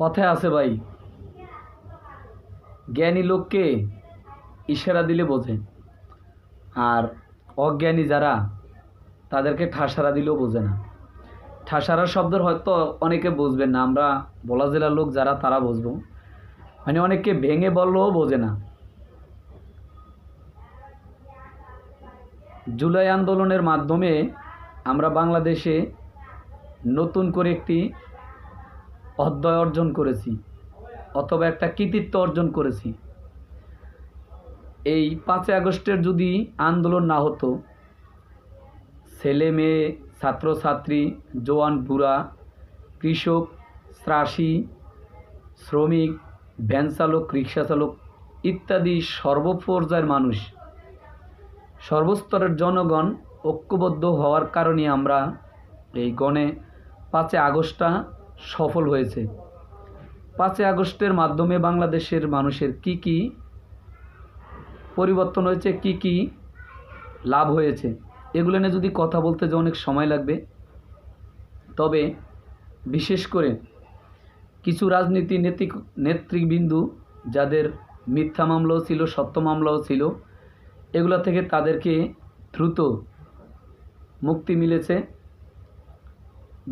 কথায় আছে ভাই, জ্ঞানী লোককে ইশারা দিলে বোঝে, আর অজ্ঞানী যারা তাদেরকে ঠাসারা দিলেও বোঝে না। ঠাসারা শব্দের হয়তো অনেকে বুঝবেন না, আমরা বলা জেলার লোক যারা তারা বুঝবো, মানে অনেককে ভেঙে বললেও বোঝে না। জুলাই আন্দোলনের মাধ্যমে আমরা বাংলাদেশে নতুন করে একটি অধ্যায় অর্জন করেছি, অথবা একটা কৃতিত্ব অর্জন করেছি। এই 5ই আগস্টের যদি আন্দোলন না হতো, ছেলে মেয়ে, ছাত্রছাত্রী, জওয়ান বুড়া, কৃষক, চাষি, শ্রমিক, ভ্যান চালক, রিক্সা চালক ইত্যাদি সর্বপর্যায়ের মানুষ, সর্বস্তরের জনগণ ঐক্যবদ্ধ হওয়ার কারণে আমরা এই 5ই আগস্টটা সফল হয়েছে। 5ই আগস্টের মাধ্যমে বাংলাদেশের মানুষের কি কি পরিবর্তন হয়েছে, কি কি লাভ হয়েছে, এগুলো নিয়ে যদি কথা বলতে যে অনেক সময় লাগবে। তবে বিশেষ করে কিছু রাজনীতি নেতৃবৃন্দু যাদের মিথ্যা মামলাও ছিল, সত্য মামলাও ছিল, এগুলো থেকে তাদেরকে দ্রুত মুক্তি মিলেছে।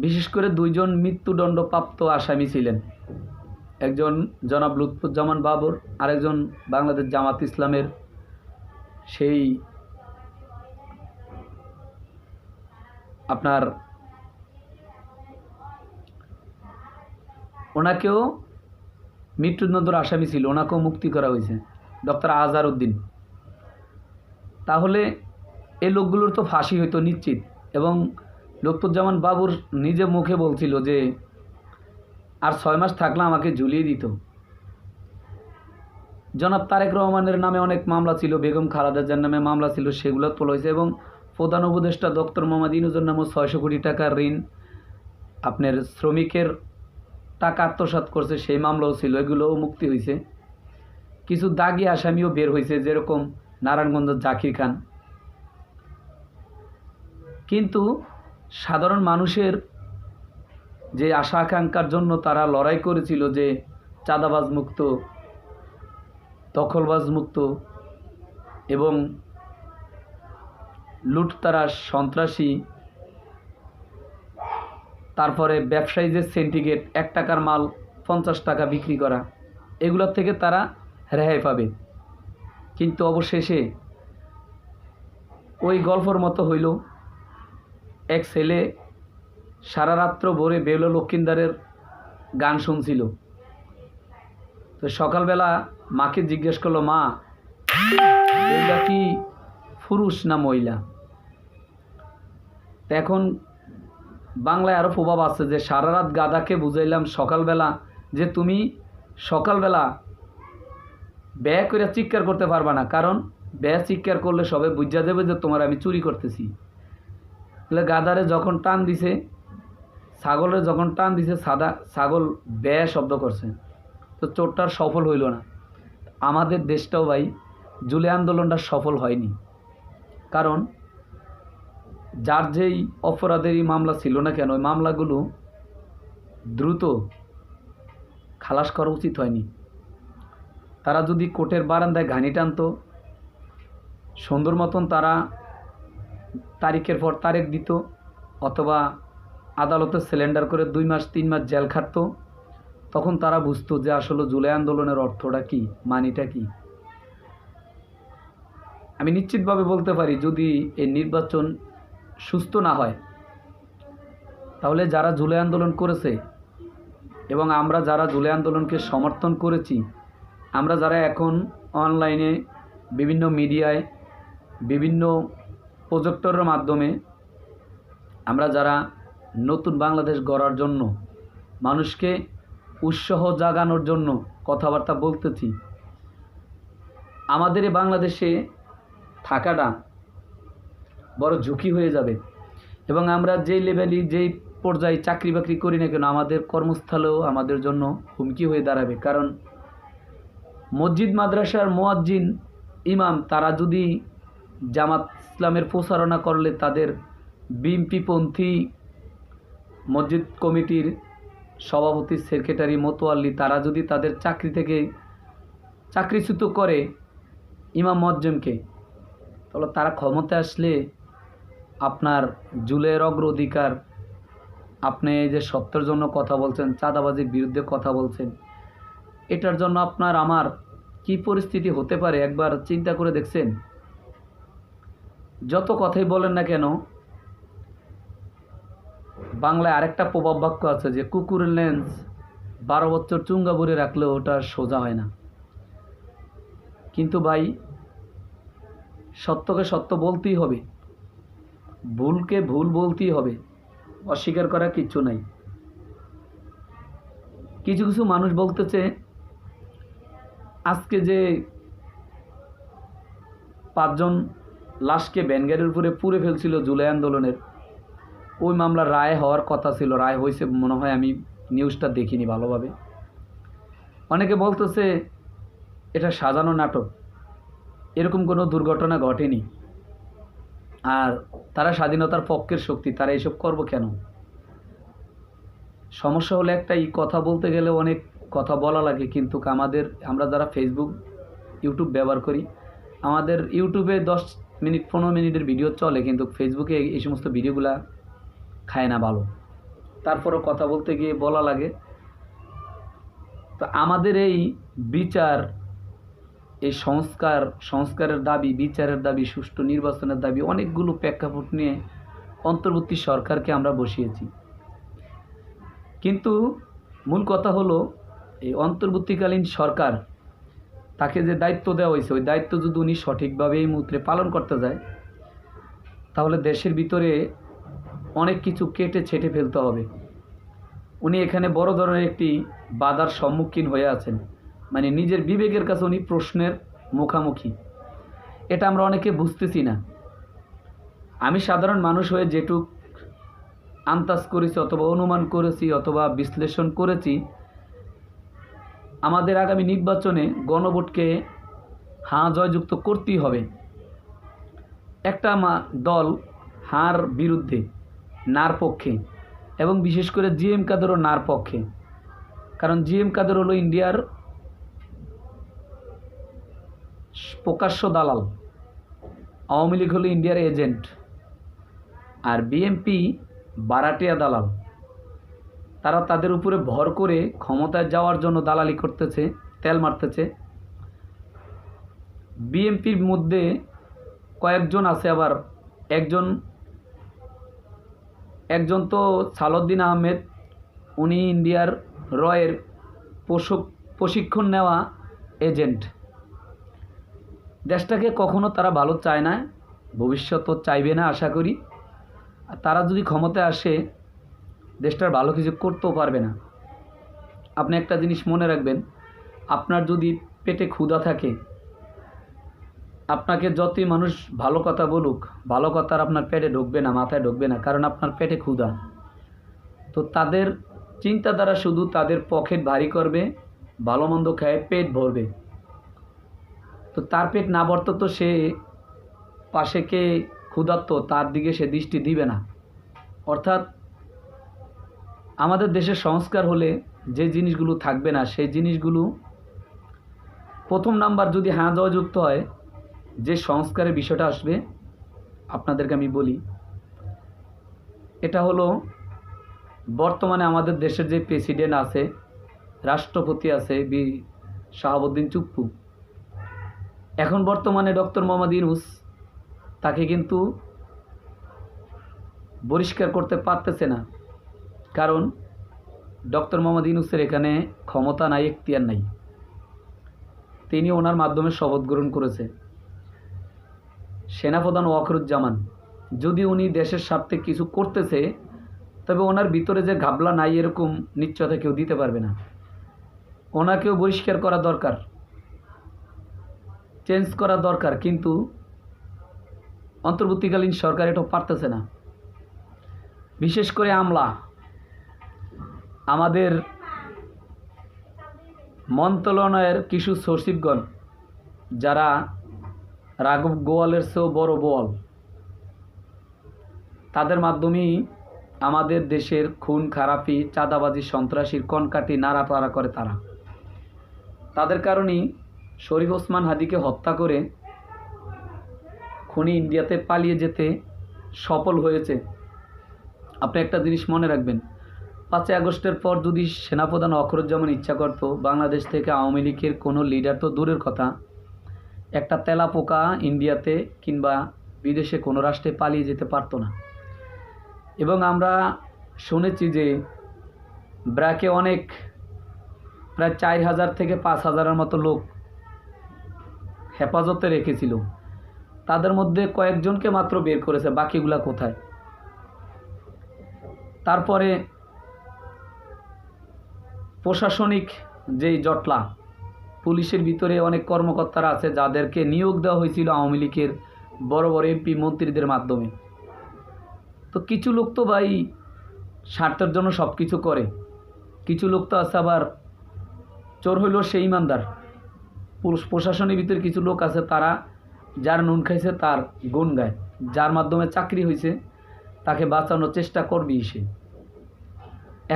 বিশেষ করে 2 জন মৃত্যুদণ্ডপ্রাপ্ত আসামি ছিলেন, একজন জনাব লুৎফুজ্জামান বাবর, আরেকজন বাংলাদেশ জামাত ইসলামের সেই আপনার ওনাকেও মৃত্যুদণ্ডের আসামি ছিল, ওনাকেও মুক্তি করা হয়েছে, ডক্টর আজহার উদ্দিন। তাহলে এই লোকগুলোর তো ফাঁসি হইতো নিশ্চিত। এবং লুৎফুজ্জামান বাবুর নিজে মুখে বলছিল যে আর 6 মাস থাকলে আমাকে ঝুলিয়ে দিত। জনাব তারেক রহমানের নামে অনেক মামলা ছিল, বেগম খালেদা জিয়ার নামে মামলা ছিল, সেগুলো তোলা হয়েছে। এবং প্রধান উপদেষ্টা ডক্টর মোহাম্মদ ইউনূসের নামে 600 কোটি টাকার ঋণ, আপনার শ্রমিকের টাকা আত্মসাৎ করছে, সেই মামলাও ছিল, এগুলোও মুক্তি হয়েছে। কিছু দাগি আসামিও বের হয়েছে, যেরকম নারায়ণগঞ্জের জাকির খান। কিন্তু সাধারণ মানুষের যে আশা আকাঙ্ক্ষার জন্য তারা লড়াই করেছিল, যে চাঁদাবাজ মুক্ত, দখলবাজ মুক্ত এবং লুটতারাস, সন্ত্রাসী, তারপরে ব্যবসায়ীদের সিন্ডিকেট, 1 টাকার মাল 50 টাকা বিক্রি করা, এগুলোর থেকে তারা রেহাই পাবে। কিন্তু অবশেষে ওই গল্পর মতো হইল, এক ছেলে সারা রাত্র ভোরে বেহুলা লক্ষিন্দারের গান শুনছিল। তো সকালবেলা মাকে জিজ্ঞেস করলো, মা, বেহুলা কি পুরুষ না মহিলা? এখন বাংলায় আরও প্রভাব আছে যে সারা রাত গাদাকে বুঝাইলাম সকালবেলা যে তুমি সকালবেলা ব্যয় করে চিৎকার করতে পারবা না, কারণ ব্যয় চিৎকার করলে সবাই বুঝা দেবে যে তোমার আমি চুরি করতেছি। তাহলে গাদারে যখন টান দিছে, ছাগলের যখন টান দিছে, ছাগল ব্যয় শব্দ করছে, তো চোরটার সফল হইল না। আমাদের দেশটাও ভাই জুলাই আন্দোলনটা সফল হয়নি, কারণ যার যেই অপরাধেরই মামলা ছিল না কেন, ওই মামলাগুলো দ্রুত খালাস করা উচিত হয়নি। তারা যদি কোর্টের বারান্দায় ঘানি টানত, সুন্দর মতন তারা তারিখের পর তারিখ দিত, অথবা আদালতে সিলিন্ডার করে 2 মাস 3 মাস জেল খাটত, তখন তারা বুঝতো যে আসলে জুলাই আন্দোলনের অর্থটা কি, মানিটা কি। আমি নিশ্চিতভাবে বলতে পারি, যদি এই নির্বাচন সুস্থ না হয়, তাহলে যারা জুলাই আন্দোলন করেছে এবং আমরা যারা জুলাই আন্দোলনকে সমর্থন করেছি, আমরা যারা এখন অনলাইনে, বিভিন্ন মিডিয়ায়, বিভিন্ন প্রজেক্টরের মাধ্যমে আমরা যারা নতুন বাংলাদেশ গড়ার জন্য, মানুষকে উৎসাহ জাগানোর জন্য কথাবার্তা বলতেছি, আমাদের এই বাংলাদেশে থাকাটা বড় ঝুঁকি হয়ে যাবে। এবং আমরা যেই লেভেলে, যেই পর্যায়ে চাকরি বাকরি করি না কেন, আমাদের কর্মস্থলেও আমাদের জন্য হুমকি হয়ে দাঁড়াবে। কারণ মসজিদ মাদ্রাসার মুয়াজ্জিন, ইমাম, তারা যদি জামাত ইসলামের প্রচারণা করলে, তাদের বিএনপিপন্থী মসজিদ কমিটির সভাপতি, সেক্রেটারি, মোতোয়াল্লি তারা যদি তাদের চাকরি থেকে চাকরিচ্যুত করে ইমাম মুয়াজ্জিমকে, তাহলে তারা ক্ষমতায় আসলে আপনার জুলের অগ্রাধিকার, আপনি এই যে সত্যের জন্য কথা বলছেন, চাঁদাবাজির বিরুদ্ধে কথা বলছেন, এটার জন্য আপনার আমার কি পরিস্থিতি হতে পারে একবার চিন্তা করে দেখছেন? যত কথাই বলেন না কেন, বাংলায় আরেকটা প্রবাদ বাক্য আছে যে কুকুরের লেন্স 12 বছর চুঙ্গা ভরে রাখলেও ওটা সোজা হয় না। কিন্তু ভাই, সত্যকে সত্য বলতেই হবে, ভুলকে ভুল বলতেই হবে, অস্বীকার করার কিচ্ছু নাই। কিছু কিছু মানুষ বলতেছে আজকে যে 5 জন লাশকে ভ্যানগাড়ির উপরে পুড়ে ফেলছিল জুলাই আন্দোলনের, ওই মামলার রায় হওয়ার কথা ছিল, রায় হয়েছে মনে হয়, আমি নিউজটা দেখিনি ভালোভাবে। অনেকে বলতেছে এটা সাজানো নাটক, এরকম কোনো দুর্ঘটনা ঘটেনি, আর তারা স্বাধীনতার পক্ষের শক্তি, তারা এসব করব কেন? সমস্যা হলো একটাই, কথা বলতে গেলে অনেক কথা বলা লাগে, কিন্তু আমরা যারা ফেসবুক ইউটিউব ব্যবহার করি, আমাদের ইউটিউবে 10 মিনিট 15 মিনিটের ভিডিও চলে, কিন্তু ফেসবুকে এই সমস্ত ভিডিওগুলা খায় না ভালো, তারপরও কথা বলতে গিয়ে বলা লাগে। তো আমাদের এই বিচার, এই সংস্কারের দাবি, বিচারের দাবি, সুষ্ঠু নির্বাচনের দাবি, অনেকগুলো প্রেক্ষাপট নিয়ে অন্তর্বর্তী সরকারকে আমরা বসিয়েছি। কিন্তু মূল কথা হলো এই অন্তর্বর্তীকালীন সরকার, তাকে যে দায়িত্ব দেওয়া হয়েছে, ওই দায়িত্ব যদি উনি সঠিকভাবে এই মুহূর্তে পালন করতে যায়, তাহলে দেশের ভিতরে অনেক কিছু কেটে ছেটে ফেলতে হবে। উনি এখানে বড় ধরনের একটি বাধার সম্মুখীন হয়ে আছেন, মানে নিজের বিবেকের কাছে উনি প্রশ্নের মুখামুখি। এটা আমরা অনেকে বুঝতেছি না। আমি সাধারণ মানুষ হয়ে যেটুক আন্দাজ করেছি, অথবা অনুমান করেছি, অথবা বিশ্লেষণ করেছি, আমাদের আগামী নির্বাচনে গণভোটকে হাঁ জয়যুক্ত করতেই হবে। একটা দল হার বিরুদ্ধে, নার পক্ষে, এবং বিশেষ করে জিএম কাদেরও নার পক্ষে। কারণ জিএম কাদের হলো ইন্ডিয়ার প্রকাশ্য দালাল, আওয়ামী লীগ হলো ইন্ডিয়ার এজেন্ট, আর বিএনপি বারাটিয়া দালাল। তারা তাদের উপরে ভর করে ক্ষমতায় যাওয়ার জন্য দালালি করতেছে, তেল মারতেছে। বিএনপির মধ্যে কয়েকজন আছে, আবার একজন তো সালাউদ্দিন আহমেদ, উনি ইন্ডিয়ার রয়ের প্রশিক্ষণ নেওয়া এজেন্ট। দেশটাকে কখনো তারা ভালো চায় না, ভবিষ্যতও চাইবে না আশা করি। আর তারা যদি ক্ষমতায় আসে, দেশটার ভালো কিছু করতেও পারবে না। আপনি একটা জিনিস মনে রাখবেন, আপনার যদি পেটে ক্ষুধা থাকে, আপনাকে যতই মানুষ ভালো কথা বলুক, ভালো কথা আর আপনার পেটে ঢুকবে না, মাথায় ঢুকবে না, কারণ আপনার পেটে ক্ষুধা। তো তাদের চিন্তাধারা শুধু তাদের পকেট ভারী করবে, ভালো মন্দ খায় পেট ভরবে। তো তার পেট না ভরত তো সে পাশে কে ক্ষুধার্ত তার দিকে সে দৃষ্টি দিবে না। অর্থাৎ আমাদের দেশের সংস্কার হলে যে জিনিসগুলো থাকবে না, সেই জিনিসগুলো প্রথম নাম্বার যদি হ্যাঁ জয়যুক্ত হয়, যে সংস্কারের বিষয়টা আসবে, আপনাদেরকে আমি বলি, এটা হলো বর্তমানে আমাদের দেশের যে প্রেসিডেন্ট আছে, রাষ্ট্রপতি আছে শাহাবুদ্দিন চুপ্পু, এখন বর্তমানে ডক্টর মোহাম্মদ ইউনূস, তাকে কিন্তু বহিষ্কার করতে পারতেছে না। কারণ ডক্টর মোহাম্মদ ইউনূসের এখানে ক্ষমতা নাই, এখতিয়ার নাই। তিনি ওনার মাধ্যমে শপথ গ্রহণ করেছে। সেনাপ্রধান ওয়াকারুজ্জামান, যদি উনি দেশের স্বার্থে কিছু করতেছে, তবে ওনার ভিতরে যে ঘাবলা নাই, এরকম নিশ্চয়তা কেউ দিতে পারবে না। ওনাকেও বহিষ্কার করা দরকার, চেঞ্জ করা দরকার, কিন্তু অন্তর্বর্তীকালীন সরকার এটা পারতেছে না। বিশেষ করে আমাদের মন্ত্রণালয়ের কিছু সচিবগণ, যারা রাঘব গোয়ালের চেয়েও বড় বোয়াল, তাদের মাধ্যমেই আমাদের দেশের খুন খারাপি, চাঁদাবাজি, সন্ত্রাসীর কনকাটি নাড়াপাড়া করে তারা। তাদের কারণেই শরীফ ওসমান হাদিকে হত্যা করে খুনি ইন্ডিয়াতে পালিয়ে যেতে সফল হয়েছে। আপনি একটা জিনিস মনে রাখবেন, 5ই আগস্টের পর যদি সেনাপ্রধান ওয়াকারুজ্জামান ইচ্ছা করত, বাংলাদেশ থেকে আওয়ামী লীগের কোনো লিডার তো দূরের কথা, একটা তেলাপোকা ইন্ডিয়াতে কিংবা বিদেশে কোনো রাষ্ট্রে পালিয়ে যেতে পারতো না। এবং আমরা শুনেছি যে ব্র্যাকে অনেক প্রায় 4000 থেকে 5000-এর মতো লোক হেফাজতে রেখেছিল, তাদের মধ্যে কয়েকজনকে মাত্র বের করেছে, বাকিগুলা কোথায়? তারপরে প্রশাসনিক যেই জটলা, পুলিশের ভিতরে অনেক কর্মকর্তারা আছে যাদেরকে নিয়োগ দেওয়া হয়েছিল আওয়ামী লীগের বড় বড় এমপি মন্ত্রীদের মাধ্যমে। তো কিছু লোক তো ভাই স্বার্থের জন্য সব কিছু করে, কিছু লোক তো আছে আবার চোর হইল সে ইমানদার। প্রশাসনের ভিতরে কিছু লোক আছে তারা যার নুন খাইছে তার গুণ গায়, যার মাধ্যমে চাকরি হয়েছে তাকে বাঁচানোর চেষ্টা করবেই সে।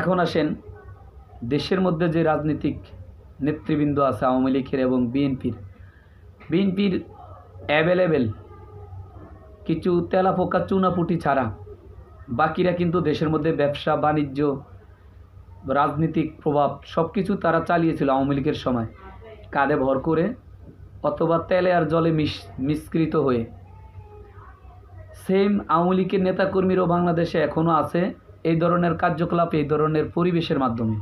এখন আসেন, দেশের মধ্যে যে রাজনীতিক নেতৃবৃন্দ আছে আওয়ামী লীগের এবং বিএনপির অ্যাভেলেবেল কিছু তেলাপোকা চুনাপুটি ছাড়া বাকিরা কিন্তু দেশের মধ্যে ব্যবসা বাণিজ্য, রাজনীতিক প্রভাব সব কিছু তারা চালিয়েছিল আওয়ামী লীগের সময়, কাঁধে ভর করে অথবা তেলে আর জলে মিশ্রিত হয়ে। সেম আওয়ামী লীগের নেতাকর্মীরাও বাংলাদেশে এখনও আছে এই ধরনের কার্যকলাপ, এই ধরনের পরিবেশের মাধ্যমে।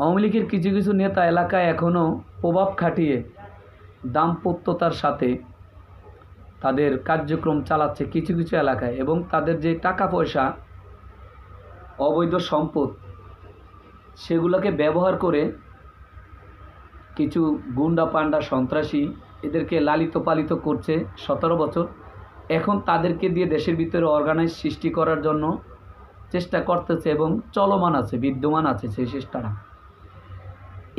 আওয়ামী লীগের কিছু কিছু নেতা এলাকায় এখনও প্রভাব খাটিয়ে দাম্পত্যতার সাথে তাদের কার্যক্রম চালাচ্ছে কিছু কিছু এলাকায়, এবং তাদের যে টাকা পয়সা, অবৈধ সম্পদ, সেগুলোকে ব্যবহার করে কিছু গুন্ডা পান্ডা সন্ত্রাসী এদেরকে লালিত পালিত করছে 17 বছর। এখন তাদেরকে দিয়ে দেশের ভিতরে অর্গানাইজ সৃষ্টি করার জন্য চেষ্টা করতেছে এবং চলমান আছে, বিদ্যমান আছে সেই চেষ্টাটা।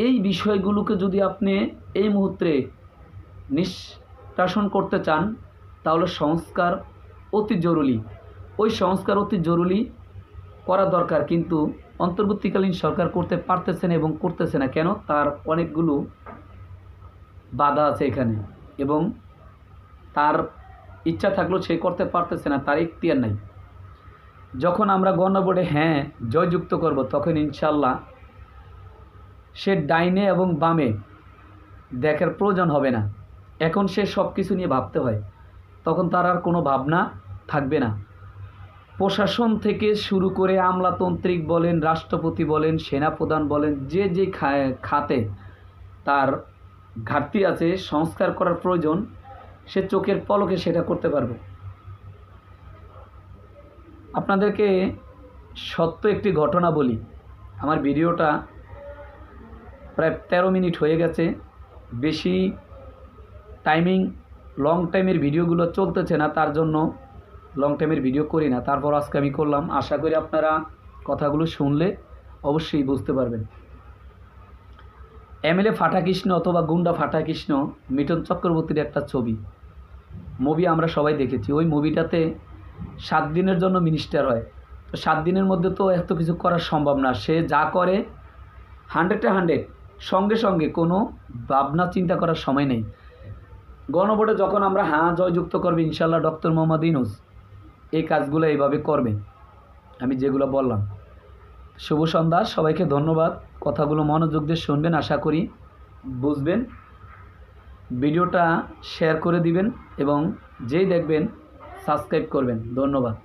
এই বিষয়গুলোকে যদি আপনি এই মুহূর্তে নিষ্কাশন করতে চান তাহলে সংস্কার অতি জরুরি। ওই সংস্কার অতি জরুরি করা দরকার, কিন্তু অন্তর্বর্তীকালীন সরকার করতে পারতেছে না এবং করতেছে না কেন? তার অনেকগুলো বাধা আছে এখানে, এবং তার ইচ্ছা থাকলেও সে করতে পারতেছে না, তার ইখতিয়ার নাই। যখন আমরা গণভোটে হ্যাঁ জয়যুক্ত করব তখন ইনশাল্লাহ সে ডাইনে এবং বামে দেখার প্রয়োজন হবে না। এখন সে সব কিছু নিয়ে ভাবতে হয়, তখন তার আর কোনো ভাবনা থাকবে না। প্রশাসন থেকে শুরু করে আমলাতান্ত্রিক বলেন, রাষ্ট্রপতি বলেন, সেনাপ্রধান বলেন, যে যে খাতে তার ঘাটতি আছে, সংস্কার করার প্রয়োজন, সে চোখের পলকে সেটা করতে পারবে। আপনাদেরকে সত্য একটি ঘটনা বলি। আমার ভিডিওটা প্রায় 13 মিনিট হয়ে গেছে, বেশি টাইমিং লং টাইমের ভিডিওগুলো চলতেছে না, তার জন্য লং টাইমের ভিডিও করি না। তারপর আজকে আমি করলাম, আশা করি আপনারা কথাগুলো শুনলে অবশ্যই বুঝতে পারবেন। এমএলএ ফাটাকৃষ্ণ অথবা গুন্ডা ফাটাকৃষ্ণ মিঠুন চক্রবর্তীর একটা মুভি আমরা সবাই দেখেছি। ওই মুভিটাতে 7 দিনের জন্য মিনিস্টার হয়। তো 7 দিনের মধ্যে তো এত কিছু করা সম্ভব না। সে যা করে 100-100 সঙ্গে সঙ্গে, কোনো ভাবনা চিন্তা করার সময় নেই। গণভোটে যখন আমরা হ্যাঁ জয়যুক্ত করবে ইনশাল্লাহ ডক্টর মোহাম্মদ ইউনূস এই কাজগুলো এইভাবে করবে, আমি যেগুলো বললাম। শুভ সন্ধ্যা, সবাইকে ধন্যবাদ। কথাগুলো মনোযোগ দিয়ে শুনবেন, আশা করি বুঝবেন। ভিডিওটা শেয়ার করে দিবেন এবং যেই দেখবেন সাবস্ক্রাইব করবেন। ধন্যবাদ।